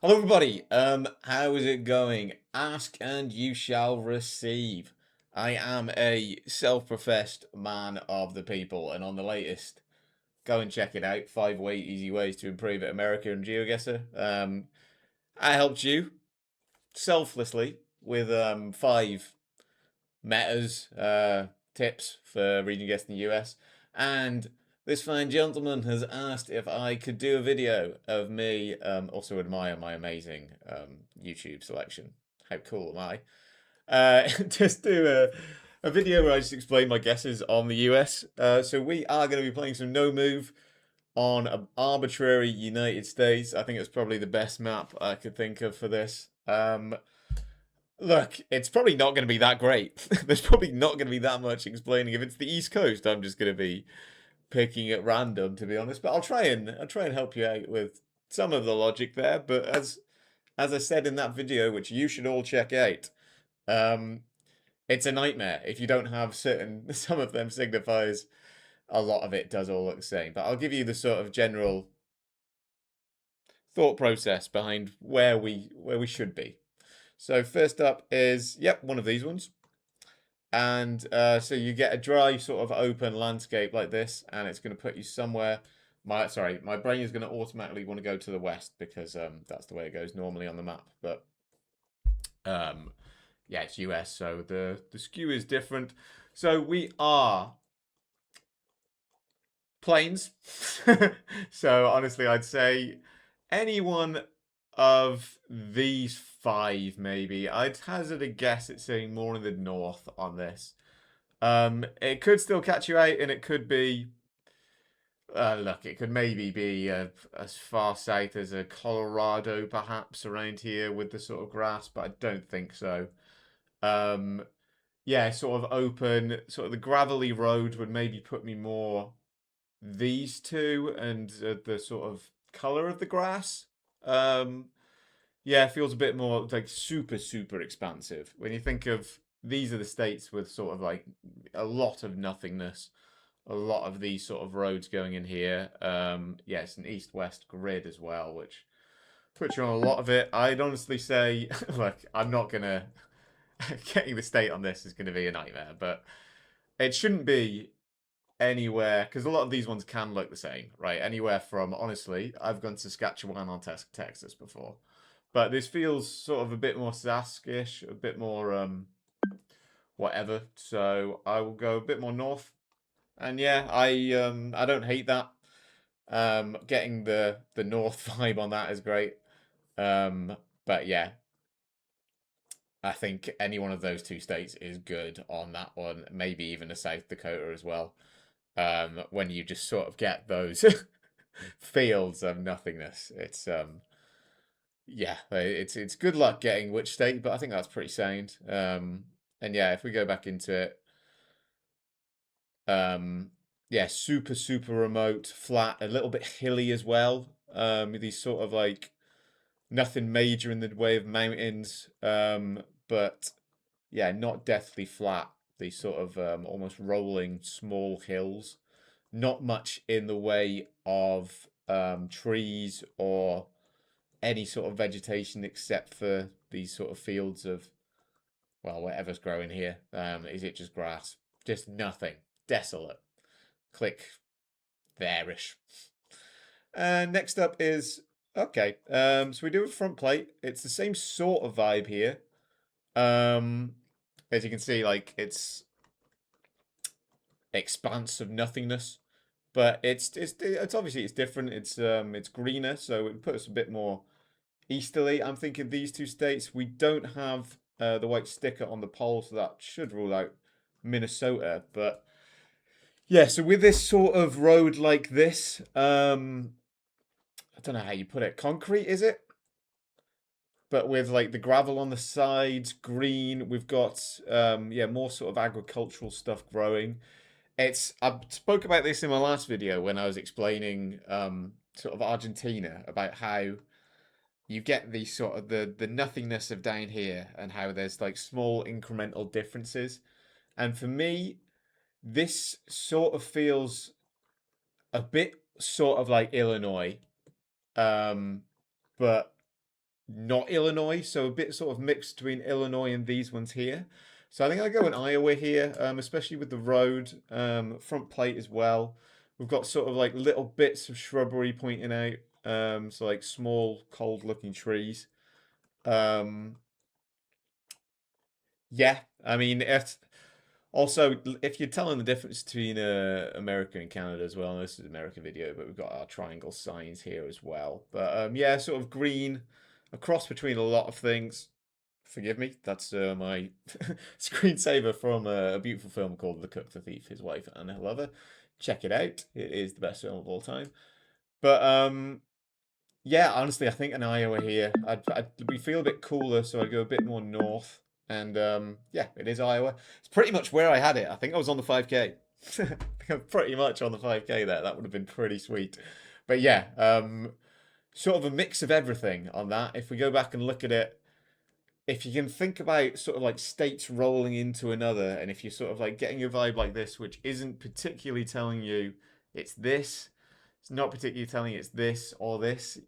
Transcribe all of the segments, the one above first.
Hello, everybody. How is it going? Ask and you shall receive. I am a self-professed man of the people, and on the latest, go and check it out. 5 easy ways to improve at America and GeoGuessr. I helped you selflessly with 5 metas, tips for region guessing the US, and this fine gentleman has asked if I could do a video of me. Also admire my amazing YouTube selection. How cool am I? Just do a video where I just explain my guesses on the US. So we are going to be playing some no move on an arbitrary United States. I think it's probably the best map I could think of for this. Look, it's probably not going to be that great. There's probably not going to be that much explaining. If it's the East Coast, I'm just going to be picking at random, to be honest. But I'll try and help you out with some of the logic there. But as I said in that video, which you should all check out, um, it's a nightmare if you don't have certain. Some of them signifies a lot of it does all look the same. But I'll give you the sort of general thought process behind where we should be. So first up is one of these ones. And so you get a dry sort of open landscape like this, and it's going to put you somewhere. My brain is going to automatically want to go to the west because that's the way it goes normally on the map. But um, yeah, it's US, so the skew is different. So we are planes. So honestly, I'd say anyone of these 5, maybe. I'd hazard a guess at saying more in the north on this. It could still catch you out, and it could be. Look, it could maybe be as far south as a Colorado, perhaps around here with the sort of grass, but I don't think so. Um, yeah, sort of open, sort of the gravelly road would maybe put me more these two and the sort of color of the grass. Um, yeah, it feels a bit more like super, super expansive. When you think of these are the states with sort of like a lot of nothingness, a lot of these sort of roads going in here. Yeah, it's an east-west grid as well, which puts you on a lot of it. I'd honestly say, look, I'm not gonna getting the state on this is gonna be a nightmare, but it shouldn't be anywhere because a lot of these ones can look the same, right? Anywhere from honestly, I've gone to Saskatchewan on Texas before, but this feels sort of a bit more Saskish, a bit more whatever. So I will go a bit more north, and yeah, I don't hate that. Getting the north vibe on that is great. But yeah, I think any one of those two states is good on that one. Maybe even a South Dakota as well. When you just sort of get those fields of nothingness, it's good luck getting which state, but I think that's pretty sound. And yeah, if we go back into it, yeah, super super remote, flat, a little bit hilly as well. These sort of like nothing major in the way of mountains, but yeah, not deathly flat. These sort of almost rolling small hills. Not much in the way of trees or any sort of vegetation except for these sort of fields of, well, whatever's growing here. Is it just grass? Just nothing. Desolate. Click there-ish. And next up is, okay, so we do a front plate. It's the same sort of vibe here. As you can see, like, it's expanse of nothingness. But it's obviously it's different. It's greener, so it puts a bit more easterly. I'm thinking these two states we don't have the white sticker on the pole, so that should rule out Minnesota. But yeah, so with this sort of road like this, I don't know how you put it. Concrete is it? But with like the gravel on the sides, green. We've got yeah, more sort of agricultural stuff growing. I spoke about this in my last video when I was explaining sort of Argentina about how you get the sort of the nothingness of down here and how there's like small incremental differences. And for me, this sort of feels a bit sort of like Illinois, um, but not Illinois, so a bit sort of mixed between Illinois and these ones here. So I think I go in Iowa here, especially with the road, front plate as well. We've got sort of like little bits of shrubbery pointing out, so like small, cold-looking trees. Um, yeah, I mean, also, if you're telling the difference between America and Canada as well, and this is an American video, but we've got our triangle signs here as well. But yeah, sort of green, a cross between a lot of things. Forgive me, that's my screensaver from a beautiful film called The Cook, the Thief, His Wife, and Her Lover. Check it out. It is the best film of all time. But yeah, honestly, I think in Iowa here, we feel a bit cooler, so I'd go a bit more north. And yeah, it is Iowa. It's pretty much where I had it. I think I was on the 5K. I think I'm pretty much on the 5K there. That would have been pretty sweet. But yeah, sort of a mix of everything on that. If we go back and look at it, if you can think about sort of like states rolling into another, and if you're sort of like getting a vibe like this, which isn't particularly telling you it's this, it's not particularly telling you it's this or this.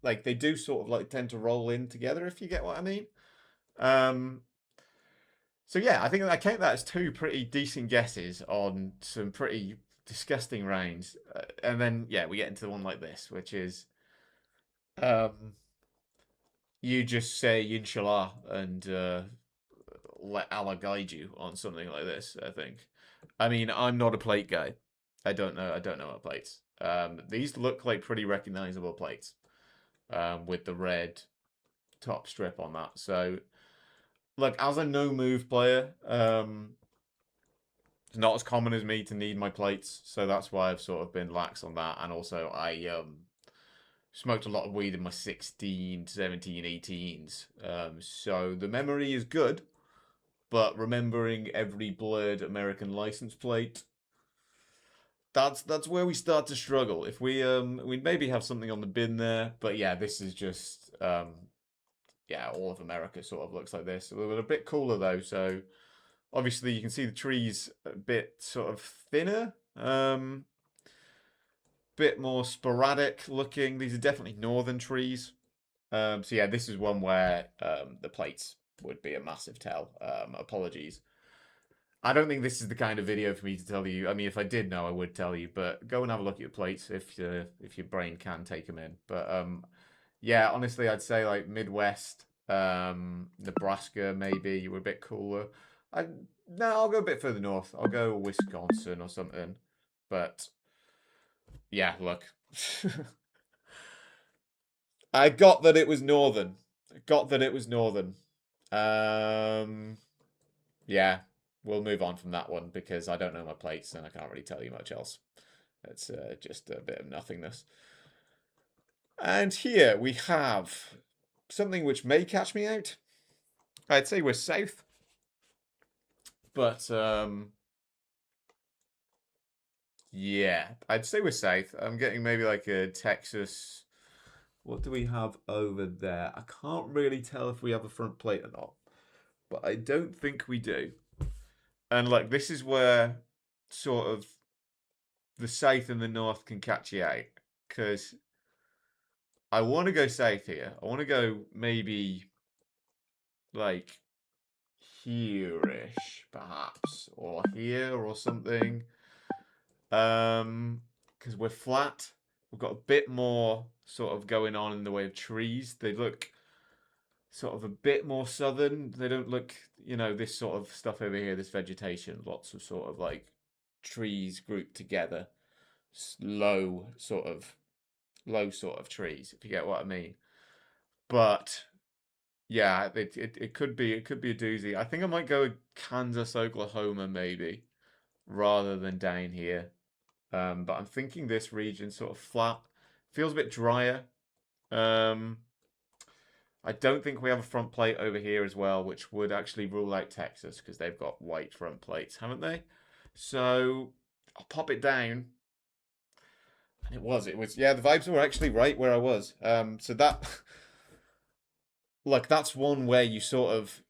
Like they do sort of like tend to roll in together, if you get what I mean. Um, so yeah, I think I count that as two pretty decent guesses on some pretty disgusting rounds, and then yeah, we get into the one like this, which is um, you just say inshallah and let Allah guide you on something like this. I think. I mean, I'm not a plate guy. I don't know. I don't know what plates. These look like pretty recognizable plates, with the red top strip on that. So, look, as a no move player, it's not as common as me to need my plates, so that's why I've sort of been lax on that. And also, I smoked a lot of weed in my 16, 17, 18s. So the memory is good, but remembering every blurred American license plate, that's where we start to struggle. If we maybe have something on the bin there, but yeah, this is just yeah, all of America sort of looks like this. They're a bit cooler though, so obviously you can see the trees a bit sort of thinner, bit more sporadic looking. These are definitely northern trees. So yeah, this is one where the plates would be a massive tell. Apologies. I don't think this is the kind of video for me to tell you. I mean, if I did know, I would tell you. But go and have a look at your plates if your brain can take them in. But yeah, honestly, I'd say like Midwest, Nebraska maybe you were a bit cooler. I No, I'll go a bit further north. I'll go Wisconsin or something. But yeah, look, I got that it was northern. I got that it was northern. Um, yeah, we'll move on from that one because I don't know my plates and I can't really tell you much else. It's just a bit of nothingness. And here we have something which may catch me out. I'd say we're south, but yeah, I'd say we're south. I'm getting maybe like a Texas. What do we have over there? I can't really tell if we have a front plate or not, but I don't think we do. And like this is where sort of the south and the north can catch you out because I want to go south here. I want to go maybe like here-ish, perhaps, or here or something. Because we're flat. We've got a bit more sort of going on in the way of trees. They look sort of a bit more southern. They don't look, this sort of stuff over here, this vegetation, lots of sort of like trees grouped together. Low sort of trees, if you get what I mean. But yeah, it could be a doozy. I think I might go with Kansas, Oklahoma, maybe, rather than down here. But I'm thinking this region sort of flat, feels a bit drier. Um, I don't think we have a front plate over here as well, which would actually rule out Texas because they've got white front plates, haven't they? So I'll pop it down. And yeah, the vibes were actually right where I was. So that, like, that's one where you sort of,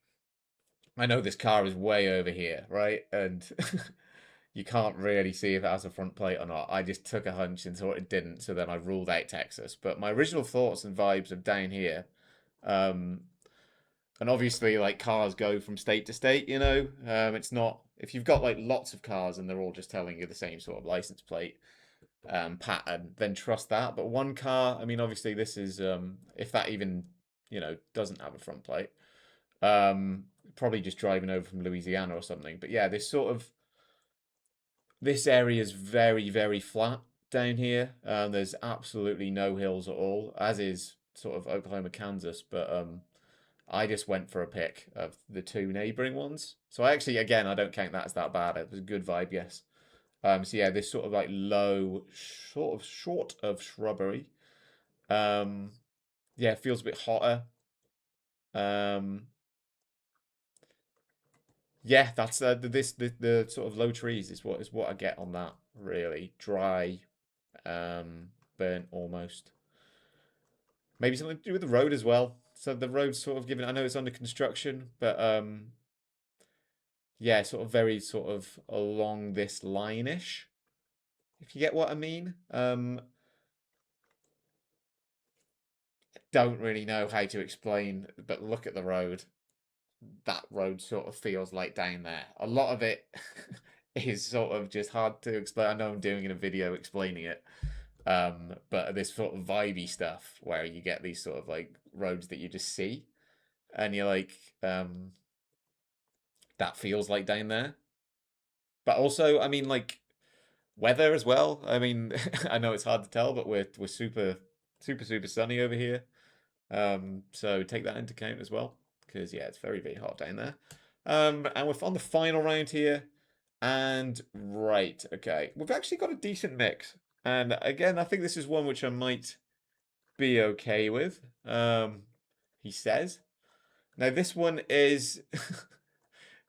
I know this car is way over here, right? And you can't really see if it has a front plate or not. I just took a hunch and thought it didn't, so then I ruled out Texas. But my original thoughts and vibes of down here Um, and obviously, like cars go from state to state. It's not if you've got like lots of cars and they're all just telling you the same sort of license plate pattern, then trust that. But one car, I mean, obviously, this is if that even doesn't have a front plate, probably just driving over from Louisiana or something. But yeah, this area is very, very flat down here. There's absolutely no hills at all, as is sort of Oklahoma, Kansas. But I just went for a pick of the two neighboring ones. So I actually, again, I don't count that as that bad. It was a good vibe, yes. So yeah, this sort of like low, sort of short of shrubbery. Um, yeah, it feels a bit hotter. Um, yeah, that's the sort of low trees is what I get on that. Really dry, burnt almost. Maybe something to do with the road as well. So the road's sort of given. I know it's under construction, but yeah, sort of very sort of along this line-ish, if you get what I mean. Don't really know how to explain, but look at the road. That road sort of feels like down there. A lot of it is sort of just hard to explain. I know I'm doing in a video explaining it. But this sort of vibey stuff where you get these sort of like roads that you just see and you're like, that feels like down there. But also, I mean, like weather as well. I mean, I know it's hard to tell, but we're super super sunny over here. So take that into account as well, because yeah, it's very hot down there. And we're on the final round here, and right, okay, we've actually got a decent mix. And again, I think this is one which I might be okay with. He says. Now this one is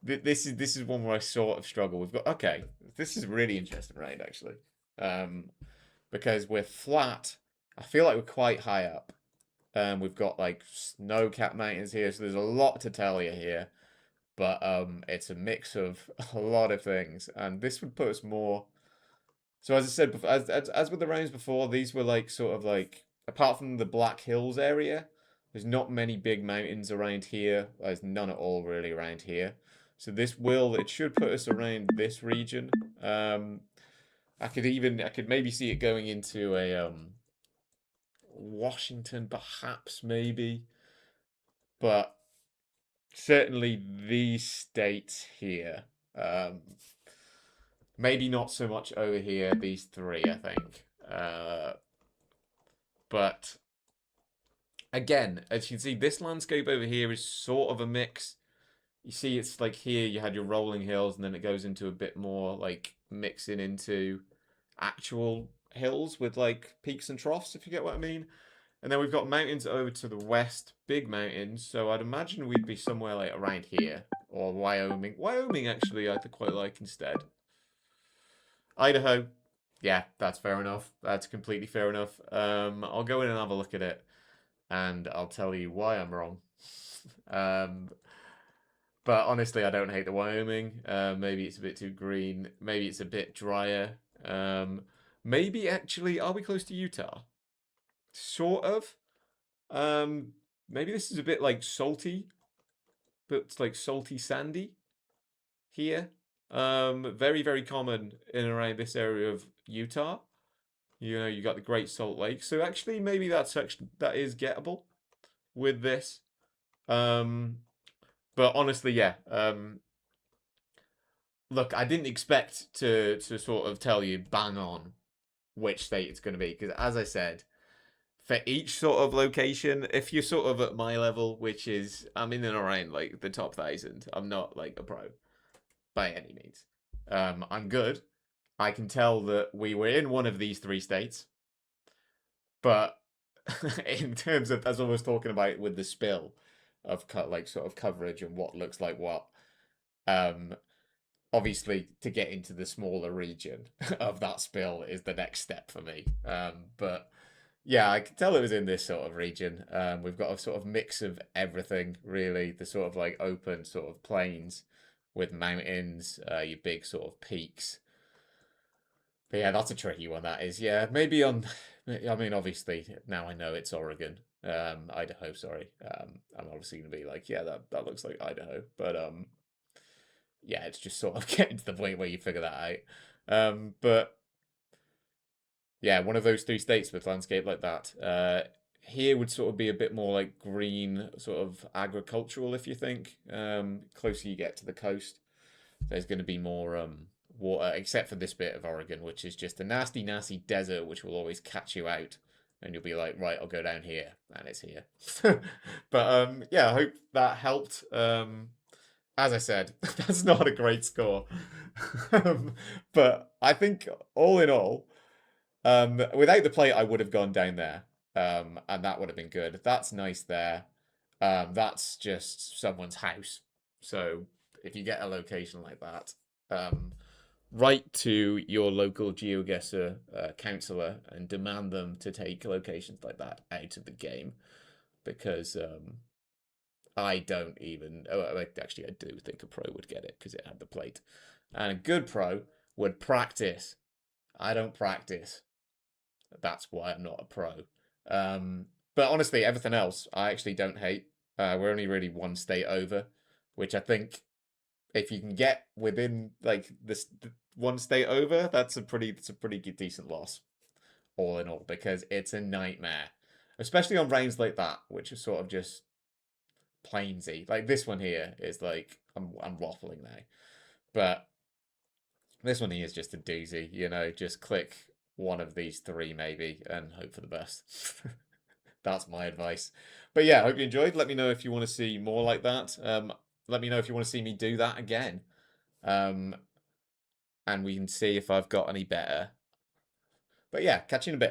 this is one where I sort of struggle. We've got okay. This is really interesting, right? Actually, um, because we're flat. I feel like we're quite high up. We've got like snow-capped mountains here, so there's a lot to tell you here. But it's a mix of a lot of things, and this would put us more. So as I said, as with the rounds before, these were like sort of like apart from the Black Hills area, there's not many big mountains around here. There's none at all really around here. So it should put us around this region. Um, I could maybe see it going into a Washington, perhaps maybe, but certainly these states here. Um, Maybe not so much over here. These three, I think. But again, as you can see, this landscape over here is sort of a mix. You see, it's like here you had your rolling hills, and then it goes into a bit more like mixing into actual hills with like peaks and troughs, if you get what I mean. And then we've got mountains over to the west, big mountains. So I'd imagine we'd be somewhere like around here or Wyoming. Wyoming, actually, I quite like instead. Idaho. Yeah, that's fair enough. That's completely fair enough. I'll go in and have a look at it, and I'll tell you why I'm wrong. um, but honestly, I don't hate the Wyoming. Maybe it's a bit too green. Maybe it's a bit drier. Maybe actually, are we close to Utah? Sort of. Um, Maybe this is a bit like salty, but it's like salty sandy here. Very common in and around this area of Utah. You got the Great Salt Lake. So actually, maybe that is gettable with this. Um, but honestly, yeah. Look, I didn't expect to sort of tell you bang on which state it's going to be because, as I said, for each sort of location, if you're sort of at my level, which is I'm in and around like the top 1,000, I'm not like a pro by any means. I'm good. I can tell that we were in one of these three states. But in terms of, as I was talking about with the spill of like sort of coverage and what looks like what, um, obviously to get into the smaller region of that spill is the next step for me. But yeah, I could tell it was in this sort of region. We've got a sort of mix of everything, really. The sort of like open sort of plains with mountains, your big sort of peaks. But yeah, that's a tricky one. That is. Yeah, maybe on. I mean, obviously now I know it's Oregon. Idaho, sorry. I'm obviously gonna be like, yeah, that looks like Idaho, but yeah, it's just sort of getting to the point where you figure that out. But yeah, one of those three states with landscape like that. Here would sort of be a bit more like green, sort of agricultural, if you think. Closer you get to the coast, there's going to be more water, except for this bit of Oregon, which is just a nasty, nasty desert, which will always catch you out. And you'll be like, right, I'll go down here, and it's here. But yeah, I hope that helped. As I said, that's not a great score. But I think all in all, without the plate, I would have gone down there, and that would have been good. That's nice there. That's just someone's house. So if you get a location like that, write to your local GeoGuessr counselor and demand them to take locations like that out of the game because I don't even. Oh, actually, I do think a pro would get it because it had the plate, and a good pro would practice. I don't practice. That's why I'm not a pro. But honestly, everything else I actually don't hate. We're only really one state over, which I think if you can get within like this one state over, that's a pretty decent loss, all in all, because it's a nightmare, especially on rounds like that, which are sort of just plainsy. Like this one here is like I'm waffling now, but this one here is just a doozy. Just click one of these three maybe and hope for the best. That's my advice. But yeah, hope you enjoyed. Let me know if you want to see more like that. Let me know if you want to see me do that again. Um, and we can see if I've got any better. But yeah, catch you in a bit.